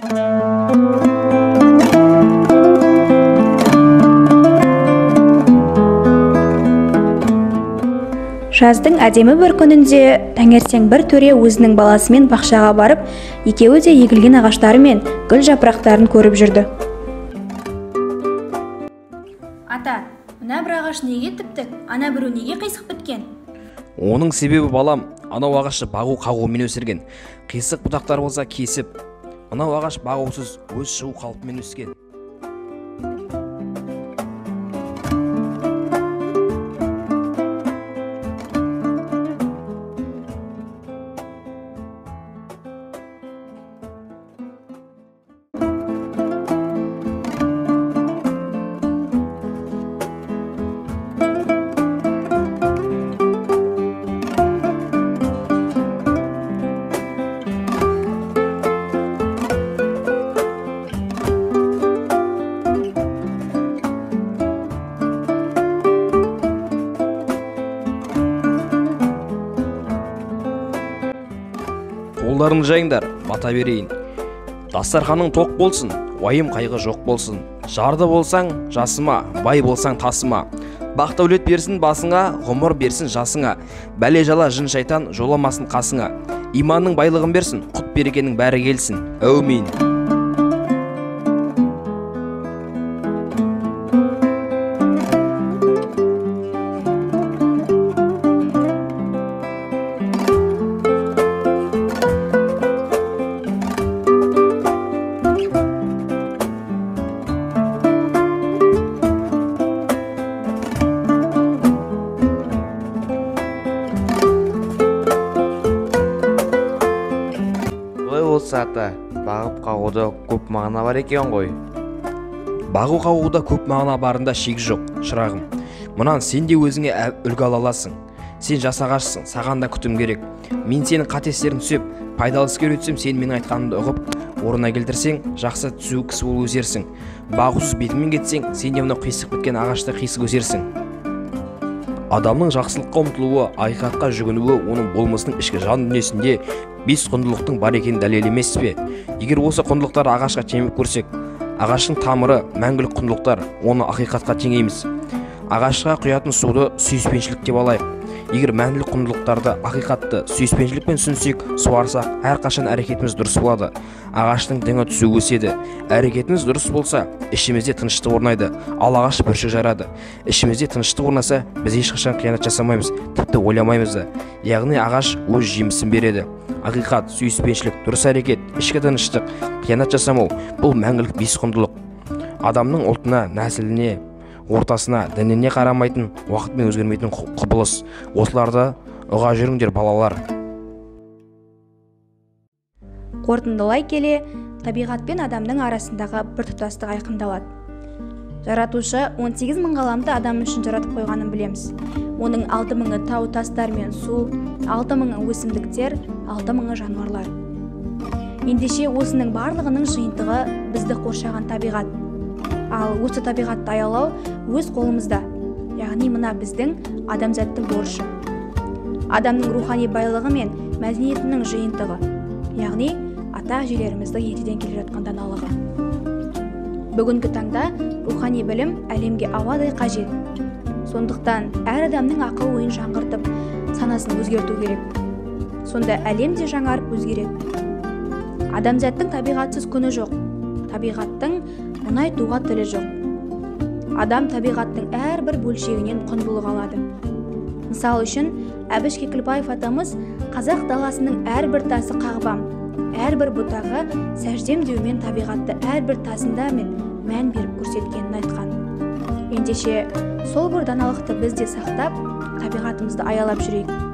Жаздың әдемі бір күнінде таңертең бір төре өзінің баласымен бақшаға барып, екеуі де егілген ағаштары мен гүл жапырақтарын көріп жүрді. Ата, мына бір ағаш неге тіптік, ана біреу неге қисық біткен? Оның себебі балам, анау ағашты бағу-қағумен өсірген. Қисық бұтақтар болса кесіп, анау ағаш бағусыз өз шығу қалпымен өскен. Қолдарыңды жайыңдар, бата берейін. Дастарханың тоқ болсын, уайым қайғы жоқ болсын. Жарды болсаң жасыма, бай болсаң тасыма. Бақ дәулет берсін басыңа, ғұмыр берсін жасыңа. Бәле жала жын шайтан жоламасын қасыңа. Иманның байлығын берсін, құт берекенің бәрі келсін. Әумин. Ата, бағып қағуда көп мағына бар екен ғой. Бағу қағуда көп мағына барында шек жоқ, шырағым. Мұнан сен де өзіңе үлгі ала аласың. Сен жас ағашсың, саған да күтім керек. Мен сенің қатестерін түсеп, пайдалы іске өтсем, сен менің айтқанымды ұғып, орнына келтірсең, жақсы түзу кісі болып өсерсің. Бағусыз бетімен кетсең, сен де мынау қисық біткен ағашта қисық өсерсің. Адамның жақсылыққа ұмтылуы, ақиқатқа жүгінуі оның болмысының ішкі жан дүниесінде 5 құндылықтың бар екенін дәлел емес пе? Егер осы құндылықтарды ағашқа теңеп көрсек, ағаштың тамыры мәңгілік құндылықтар, оны ақиқатқа теңейміз. Ағашқа құятын суды сүйіспеншілік деп алайық. Егер мәңгілік құндылықтарды, ақиқатты сүйіспеншілікпен түсінсек, суарсақ, әрқашан әрекетіміз дұрыс болады. Ағаштың діңі түсу өседі. Әрекетіміз дұрыс болса, ішімізде тыныштық орнайды, ал ағаш бүршік жарады. Ішімізде тыныштық орнаса, біз ешқашан қиянат жасамаймыз, тіпті ойламаймыз да. Яғни ағаш өз жемісін береді. Ақиқат, сүйіспеншілік, дұрыс әрекет, ішкі тыныштық, қиянат жасамау – бұл мәңгілік 5 құндылық. Адамның ұлтына, нәсіліне, ортасына, дініне қарамайтын, уақытпен өзгермейтін құбылыс. Осыларды ұға жүріңдер, балалар. Қорытындылай келе, табиғат пен адамның арасындағы біртұтастық айқындалады. Жаратушы 18 мың ғаламды адам үшін жаратып қойғанын білеміз. Оның 6 мыңы тау, тастар мен су, 6 мыңы өсімдіктер, 6 мыңы жануарлар. Ендеше осының барлығының жиынтығы бізді қоршаған табиғат. Ал осы табиғатты аялау өз қолымызда, яғни мына біздің адамзаттың борышы. Адамның рухани байлығы мен мәдениетінің жиынтығы, яғни ата-әжелеріміздің ертеден келе жатқан даналығы. Бүгінгі таңда рухани білім әлемге ауадай қажет. Сондықтан әр адамның ақыл ойын жаңғыртып, санасын өзгерту керек. Сонда әлем де жаңарып өзгереді. Адамзаттың табиғатсыз күні жоқ. Табиғаттың мұнай туға тілі жоқ. Адам табиғаттың әрбір бөлшегінен құндылық алады. Мысал үшін, Әбіш Кекілбаев атамыз қазақ даласының әрбір тасы қағбам, әрбір бұтағы сәждем деумен табиғатты әрбір тасында мен мән беріп көрсеткенін айтқан. Ендеше сол бір даналықты біз де сақтап, табиғатымызды аялап жүрейік.